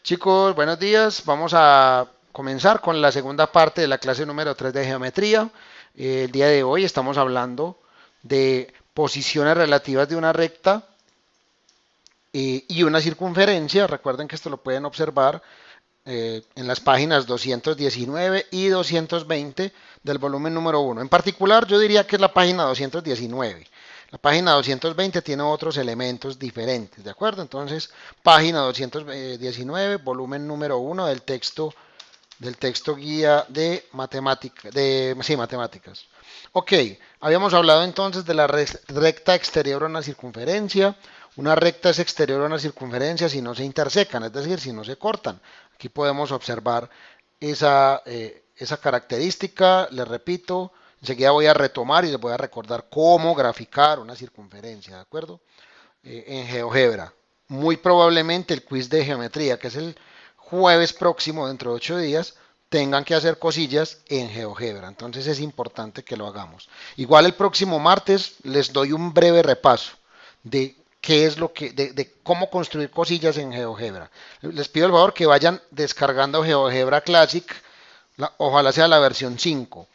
Chicos, buenos días. Vamos a comenzar con la segunda parte de la clase número 3 de geometría. El día de hoy estamos hablando de posiciones relativas de una recta y una circunferencia. Recuerden que esto lo pueden observar en las páginas 219 y 220 del volumen número uno. En particular, yo diría que es la página 219. La página 220 tiene otros elementos diferentes, ¿de acuerdo? Entonces, página 219, volumen número uno del texto guía de matemáticas, sí, matemáticas. Ok, habíamos hablado entonces de la recta exterior a una circunferencia. Una recta es exterior a una circunferencia si no se intersecan, es decir, si no se cortan. Aquí podemos observar esa característica, les repito, enseguida voy a retomar y les voy a recordar cómo graficar una circunferencia, ¿de acuerdo? En GeoGebra. Muy probablemente el quiz de geometría, que es el jueves próximo, dentro de 8 días, tengan que hacer cosillas en GeoGebra. Entonces es importante que lo hagamos. Igual el próximo martes les doy un breve repaso de qué es lo que, de cómo construir cosillas en GeoGebra. Les pido el favor que vayan descargando GeoGebra Classic, ojalá sea la versión 5.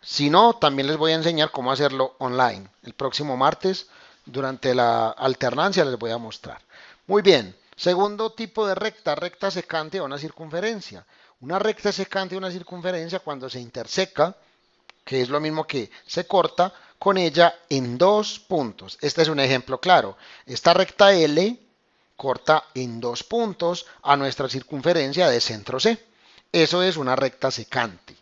Si no, también les voy a enseñar cómo hacerlo online. El próximo martes, durante la alternancia, les voy a mostrar. Muy bien. Segundo tipo de recta, recta secante a una circunferencia. Una recta secante a una circunferencia cuando se interseca, que es lo mismo que se corta, con ella en dos puntos. Este es un ejemplo claro. Esta recta L corta en dos puntos a nuestra circunferencia de centro C. Eso es una recta secante.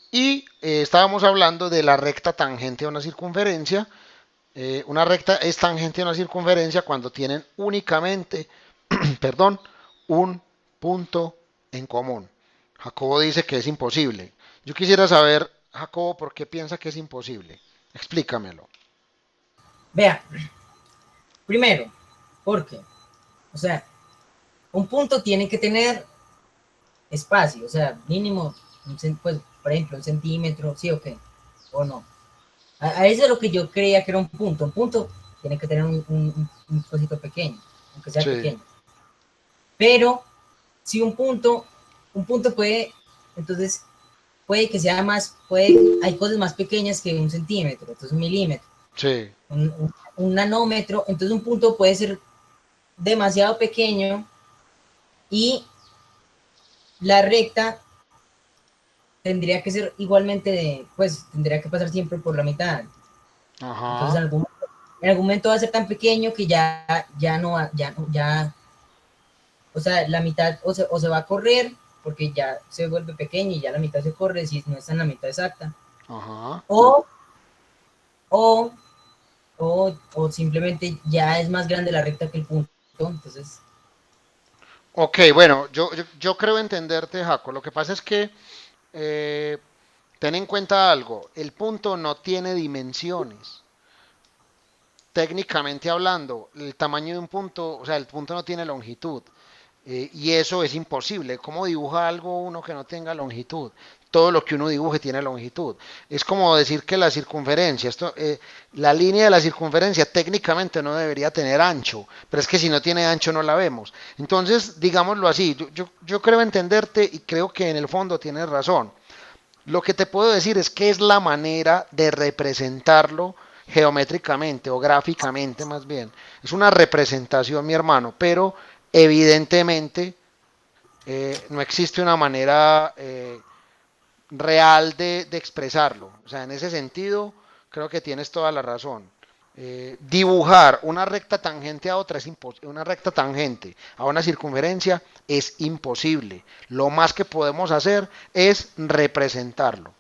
Y estábamos hablando de la recta tangente a una circunferencia. Una recta es tangente a una circunferencia cuando tienen únicamente, perdón, un punto en común. Jacobo dice que es imposible. Yo quisiera saber, Jacobo, ¿por qué piensa que es imposible? Explícamelo. Vea, primero, porque, o sea, un punto tiene que tener espacio, o sea, mínimo, pues, por ejemplo, un centímetro, sí o qué, o no. A eso es lo que yo creía que era un punto. Un punto tiene que tener un cosito pequeño, aunque sea Sí, pequeño. Pero si un punto puede, entonces puede que sea más, hay cosas más pequeñas que un centímetro, entonces un milímetro, sí. un nanómetro, entonces un punto puede ser demasiado pequeño y la recta tendría que ser igualmente pues tendría que pasar siempre por la mitad. Entonces Ajá. en algún momento va a ser tan pequeño que ya no va, ya, o sea, la mitad o se va a correr porque ya se vuelve pequeño y ya la mitad se corre si no está en la mitad exacta. Ajá. O, o, o simplemente ya es más grande la recta que el punto. Entonces, Ok, bueno, yo creo entenderte, Jaco. Lo que pasa es que eh, ten en cuenta algo. El punto no tiene dimensiones. Técnicamente hablando, el tamaño de un punto, o sea, el punto no tiene longitud. Y eso es imposible. ¿Cómo dibuja algo uno que no tenga longitud? Todo lo que uno dibuje tiene longitud. Es como decir que la circunferencia, la línea de la circunferencia técnicamente no debería tener ancho, pero es que si no tiene ancho no la vemos. Entonces, digámoslo así, yo creo entenderte y creo que en el fondo tienes razón. Lo que te puedo decir es que es la manera de representarlo geométricamente o gráficamente más bien. Es una representación, mi hermano, pero evidentemente no existe una manera real de expresarlo. O sea, en ese sentido, creo que tienes toda la razón. Dibujar una recta tangente a otra es una recta tangente a una circunferencia es imposible. Lo más que podemos hacer es representarlo.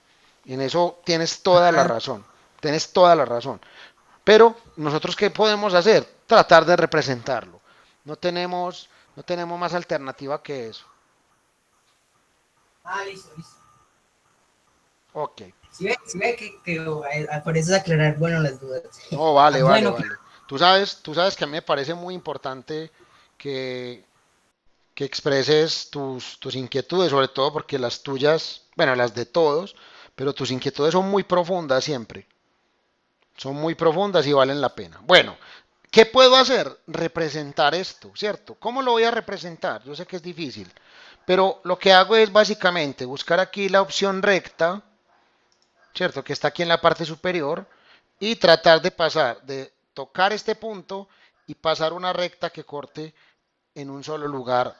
Y en eso tienes toda la ah, razón. Tienes toda la razón. Pero nosotros qué podemos hacer? Tratar de representarlo. No tenemos más alternativa que eso. listo, listo. Ok. Si ve que por eso es aclarar, bueno, las dudas. No, vale, vale, Bueno, vale. Tú sabes que a mí me parece muy importante que, que expreses tus inquietudes, sobre todo porque las tuyas, bueno, las de todos, pero tus inquietudes son muy profundas siempre. Son muy profundas y valen la pena. Bueno, ¿Qué puedo hacer? Representar esto, ¿cierto? ¿Cómo lo voy a representar? Yo sé que es difícil, pero lo que hago es básicamente buscar aquí la opción recta, ¿cierto? Que está aquí en la parte superior y tratar de pasar, de tocar este punto y pasar una recta que corte en un solo lugar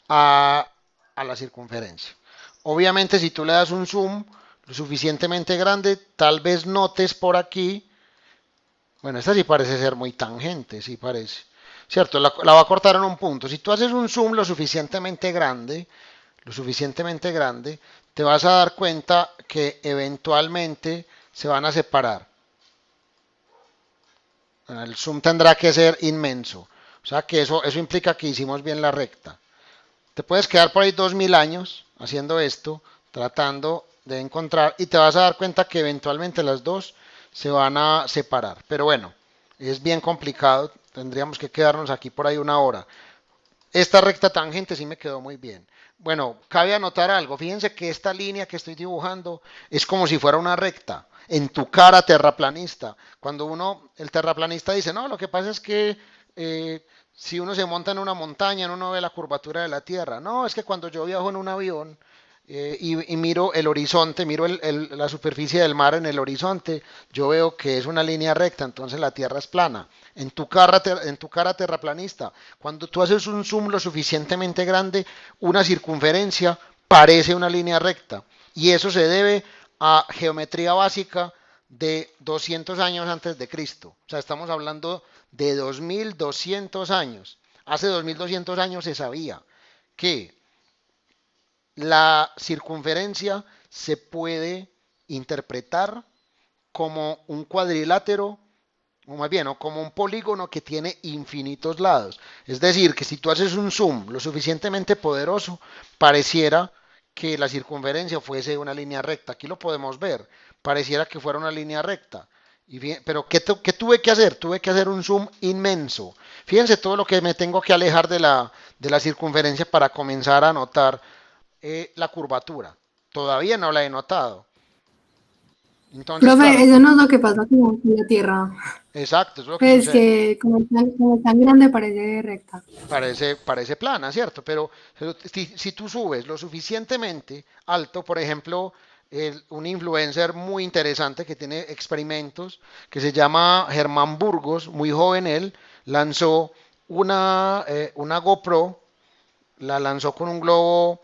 a, a la circunferencia. Obviamente, si tú le das un zoom lo suficientemente grande, tal vez notes por aquí. Bueno, esta sí parece ser muy tangente, sí parece. Cierto, la va a cortar en un punto. Si tú haces un zoom lo suficientemente grande, te vas a dar cuenta que eventualmente se van a separar. Bueno, el zoom tendrá que ser inmenso. O sea que eso implica que hicimos bien la recta. Te puedes quedar por ahí 2000 años haciendo esto, tratando de encontrar y te vas a dar cuenta que eventualmente las dos se van a separar. Pero bueno, es bien complicado, tendríamos que quedarnos aquí por ahí una hora. Esta recta tangente sí me quedó muy bien. Bueno, cabe anotar algo. Fíjense que esta línea que estoy dibujando es como si fuera una recta. En tu cara terraplanista. Cuando el terraplanista dice, no, lo que pasa es que si uno se monta en una montaña, uno no ve la curvatura de la Tierra. No, es que cuando yo viajo en un avión y miro el horizonte, miro la superficie del mar en el horizonte, yo veo que es una línea recta, entonces la Tierra es plana. En tu cara terraplanista, cuando tú haces un zoom lo suficientemente grande, una circunferencia parece una línea recta. Y eso se debe a geometría básica de 200 años antes de Cristo. O sea, estamos hablando de 2200 años. Hace 2200 años se sabía que la circunferencia se puede interpretar como un cuadrilátero, o más bien, o como un polígono que tiene infinitos lados. Es decir, que si tú haces un zoom lo suficientemente poderoso, pareciera que la circunferencia fuese una línea recta. Aquí lo podemos ver. Pareciera que fuera una línea recta. Y bien, pero ¿qué tuve que hacer? Tuve que hacer un zoom inmenso. Fíjense todo lo que me tengo que alejar de la circunferencia para comenzar a notar la curvatura. Todavía no la he notado. Entonces, Profe, claro, eso no es lo que pasa con la Tierra. exacto, es lo que Pues sucede. que como es tan grande parece recta. Parece plana, ¿cierto? Pero si tú subes lo suficientemente alto, por ejemplo, un influencer muy interesante que tiene experimentos, que se llama Germán Burgos, muy joven él, lanzó una GoPro, la lanzó con un globo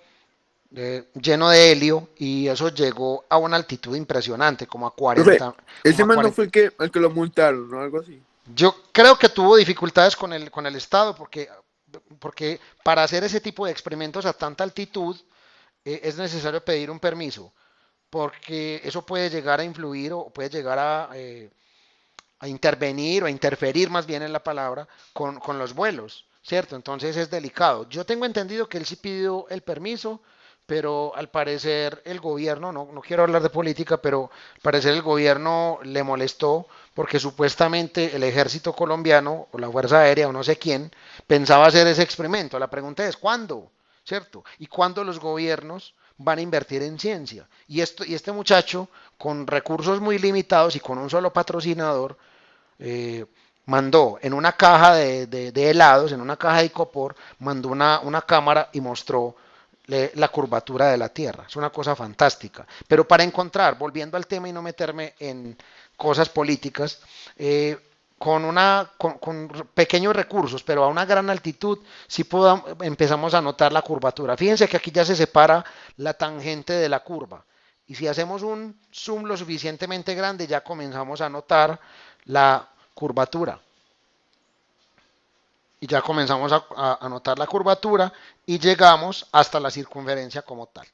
lleno de helio y eso llegó a una altitud impresionante, como a Profe, 40, como ese a man no 40. fue el que lo multaron, ¿no? Algo así. Yo creo que tuvo dificultades con el Estado porque para hacer ese tipo de experimentos a tanta altitud es necesario pedir un permiso, porque eso puede llegar a influir o puede llegar a intervenir o a interferir más bien en la palabra con los vuelos, ¿cierto? Entonces es delicado. Yo tengo entendido que él sí pidió el permiso, pero al parecer el gobierno, no quiero hablar de política, pero al parecer el gobierno le molestó porque supuestamente el ejército colombiano o la Fuerza Aérea o no sé quién pensaba hacer ese experimento. La pregunta es, ¿cuándo? ¿Cierto? ¿Y cuándo los gobiernos van a invertir en ciencia? Y este muchacho, con recursos muy limitados y con un solo patrocinador, eh, mandó en una caja de helados, en una caja de icopor, mandó una cámara y mostró la curvatura de la Tierra. Es una cosa fantástica. Pero para encontrar, volviendo al tema y no meterme en cosas políticas, con pequeños recursos, pero a una gran altitud, sí empezamos a notar la curvatura. Fíjense que aquí ya se separa la tangente de la curva. Y si hacemos un zoom lo suficientemente grande, ya comenzamos a notar la curvatura. Y ya comenzamos a notar la curvatura y llegamos hasta la circunferencia como tal.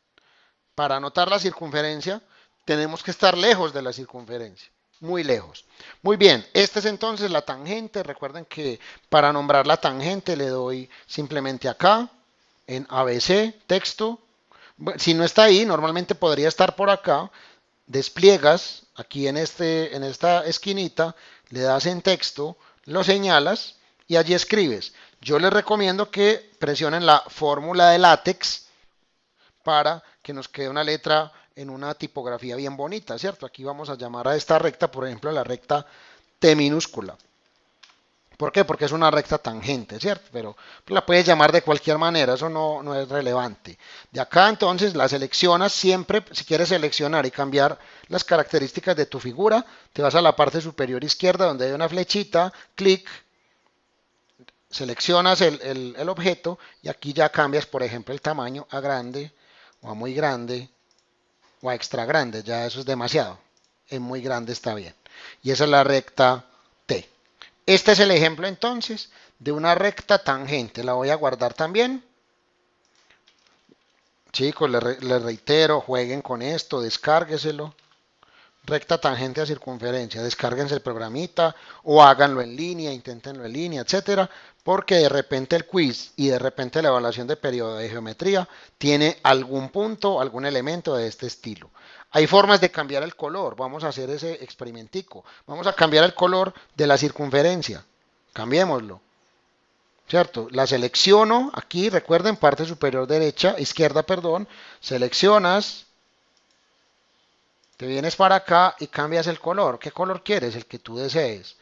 Para notar la circunferencia, tenemos que estar lejos de la circunferencia. Muy lejos. Muy bien, esta es entonces la tangente. Recuerden que para nombrar la tangente le doy simplemente acá, en ABC, texto. Si no está ahí, normalmente podría estar por acá. Despliegas aquí en esta esquinita, le das en texto, lo señalas y allí escribes. Yo les recomiendo que presionen la fórmula de látex para que nos quede una letra en una tipografía bien bonita, ¿cierto? Aquí vamos a llamar a esta recta, por ejemplo, la recta T minúscula. ¿Por qué? Porque es una recta tangente, ¿cierto? Pero la puedes llamar de cualquier manera, eso no es relevante. De acá entonces la seleccionas siempre, si quieres seleccionar y cambiar las características de tu figura, te vas a la parte superior izquierda donde hay una flechita, clic, seleccionas el objeto y aquí ya cambias, por ejemplo, el tamaño a grande o a muy grande o a extra grande, ya eso es demasiado. En muy grande está bien. Y esa es la recta T. Este es el ejemplo entonces de una recta tangente. La voy a guardar también. Chicos, les reitero, jueguen con esto, descárgueselo. Recta tangente a circunferencia. Descárguense el programita o háganlo en línea, inténtenlo en línea, etcétera, porque de repente el quiz y de repente la evaluación de periodo de geometría tiene algún punto, algún elemento de este estilo. Hay formas de cambiar el color. Vamos a hacer ese experimentico. Vamos a cambiar el color de la circunferencia. Cambiémoslo. ¿Cierto? La selecciono aquí, recuerden, parte superior derecha, izquierda, perdón. Seleccionas, te vienes para acá y cambias el color. ¿Qué color quieres? El que tú desees.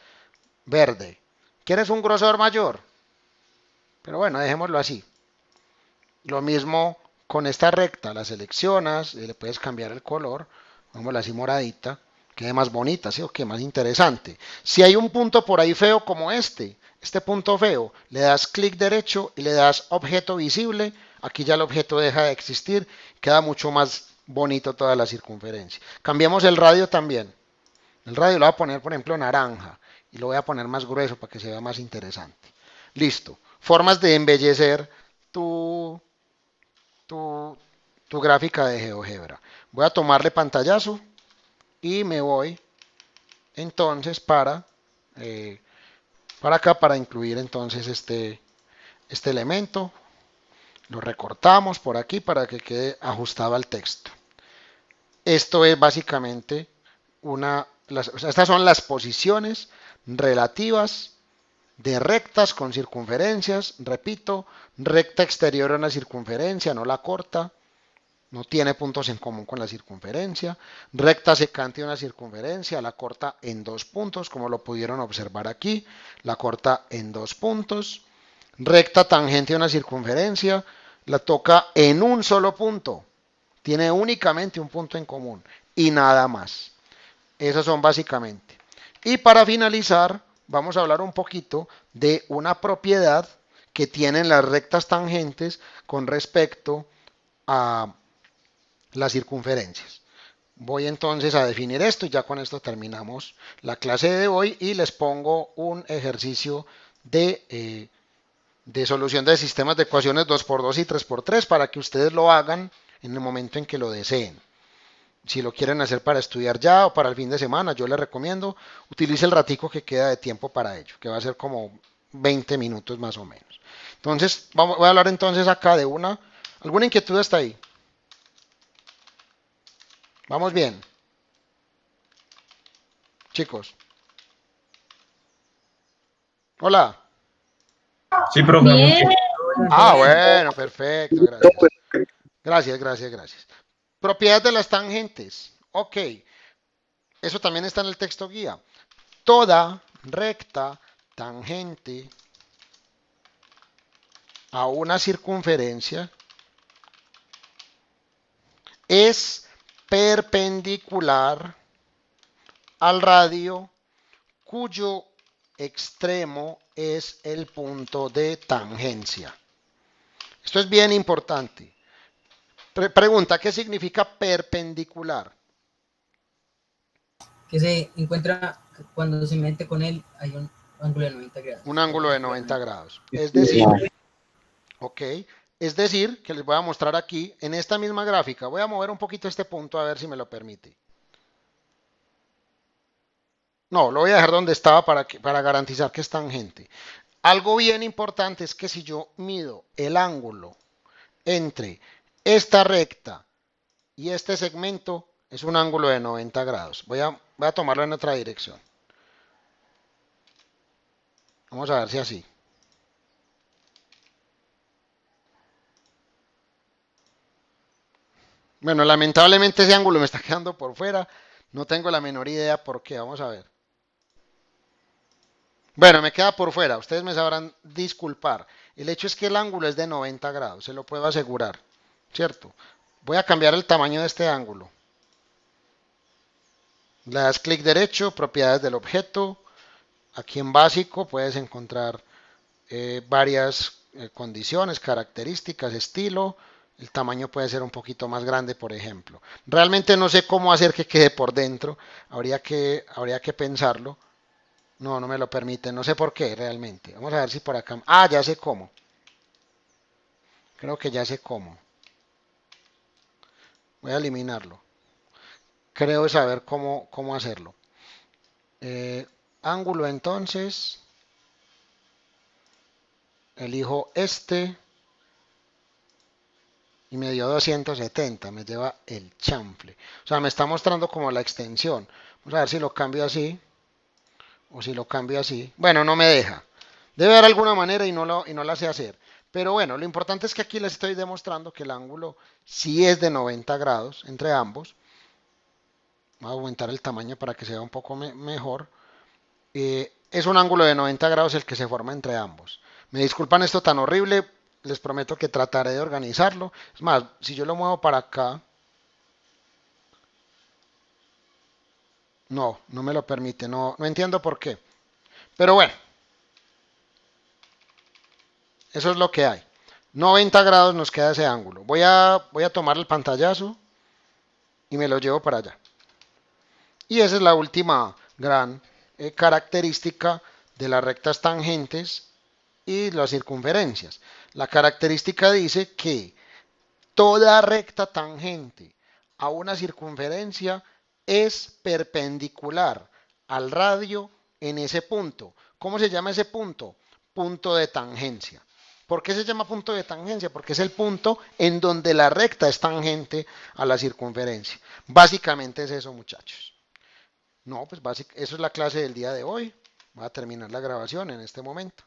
Verde. ¿Quieres un grosor mayor? Pero bueno, dejémoslo así. Lo mismo con esta recta. La seleccionas y le puedes cambiar el color. Vámonos así moradita. Quede más bonita, ¿sí? O que más interesante. Si hay un punto por ahí feo como este punto feo, le das clic derecho y le das objeto visible. Aquí ya el objeto deja de existir. Queda mucho más bonito toda la circunferencia. Cambiamos el radio también. El radio lo voy a poner, por ejemplo, naranja. Y lo voy a poner más grueso para que se vea más interesante. Listo. Formas de embellecer tu, tu, tu gráfica de GeoGebra. Voy a tomarle pantallazo y me voy entonces para acá para incluir entonces este elemento. Lo recortamos por aquí para que quede ajustado al texto. Esto es básicamente o sea, estas son las posiciones relativas de rectas con circunferencias. Repito, recta exterior a una circunferencia, no la corta. No tiene puntos en común con la circunferencia. Recta secante de una circunferencia, la corta en 2 puntos, como lo pudieron observar aquí. La corta en 2 puntos. Recta tangente de una circunferencia, la toca en un solo punto. Tiene únicamente un punto en común y nada más. Esos son básicamente. Y para finalizar, vamos a hablar un poquito de una propiedad que tienen las rectas tangentes con respecto a las circunferencias. Voy entonces a definir esto y ya con esto terminamos la clase de hoy y les pongo un ejercicio de solución de sistemas de ecuaciones 2x2 y 3x3 para que ustedes lo hagan en el momento en que lo deseen. Si lo quieren hacer para estudiar ya o para el fin de semana, yo les recomiendo utilice el ratico que queda de tiempo para ello, que va a ser como 20 minutos más o menos. Entonces, voy a hablar entonces acá de ¿alguna inquietud hasta ahí? Vamos bien, chicos. Hola. Sí, profe, mucho. Bueno, perfecto, gracias. Gracias. Propiedad de las tangentes. Ok, eso también está en el texto guía. Toda recta tangente a una circunferencia es perpendicular al radio cuyo extremo es el punto de tangencia. Esto es bien importante. Pregunta, ¿qué significa perpendicular? Que se encuentra cuando se mete con él, hay un ángulo de 90 grados. Un ángulo de 90 grados. Es decir, ok, es decir, que les voy a mostrar aquí, en esta misma gráfica, voy a mover un poquito este punto a ver si me lo permite. No, lo voy a dejar donde estaba para garantizar que es tangente. Algo bien importante es que si yo mido el ángulo entre esta recta y este segmento, es un ángulo de 90 grados. Voy a tomarlo en otra dirección. Vamos a ver si así. Bueno, lamentablemente ese ángulo me está quedando por fuera. No tengo la menor idea por qué. Vamos a ver. Bueno, me queda por fuera, ustedes me sabrán disculpar. El hecho es que el ángulo es de 90 grados, se lo puedo asegurar, ¿cierto? Voy a cambiar el tamaño de este ángulo. Le das clic derecho, propiedades del objeto. Aquí en básico puedes encontrar varias condiciones, características, estilo. El tamaño puede ser un poquito más grande, por ejemplo. Realmente no sé cómo hacer que quede por dentro. Habría que pensarlo. No, no me lo permite. No sé por qué realmente. Vamos a ver si por acá. Ah, ya sé cómo. Creo que ya sé cómo. Voy a eliminarlo. Creo saber cómo hacerlo. Ángulo entonces. Elijo este. Y me dio 270. Me lleva el chanfle. O sea, me está mostrando como la extensión. Vamos a ver si lo cambio así. O si lo cambio así. Bueno, no me deja. Debe haber alguna manera y no la sé hacer. Pero bueno, lo importante es que aquí les estoy demostrando que el ángulo sí es de 90 grados entre ambos. Voy a aumentar el tamaño para que se vea un poco mejor. Es un ángulo de 90 grados el que se forma entre ambos. Me disculpan esto tan horrible, les prometo que trataré de organizarlo. Es más, si yo lo muevo para acá, no me lo permite, no entiendo por qué. Pero bueno, eso es lo que hay. 90 grados nos queda ese ángulo. Voy a tomar el pantallazo y me lo llevo para allá. Y esa es la última gran característica de las rectas tangentes y las circunferencias. La característica dice que toda recta tangente a una circunferencia es perpendicular al radio en ese punto. ¿Cómo se llama ese punto? Punto de tangencia. ¿Por qué se llama punto de tangencia? Porque es el punto en donde la recta es tangente a la circunferencia. Básicamente es eso, muchachos. No, pues eso es la clase del día de hoy. Voy a terminar la grabación en este momento.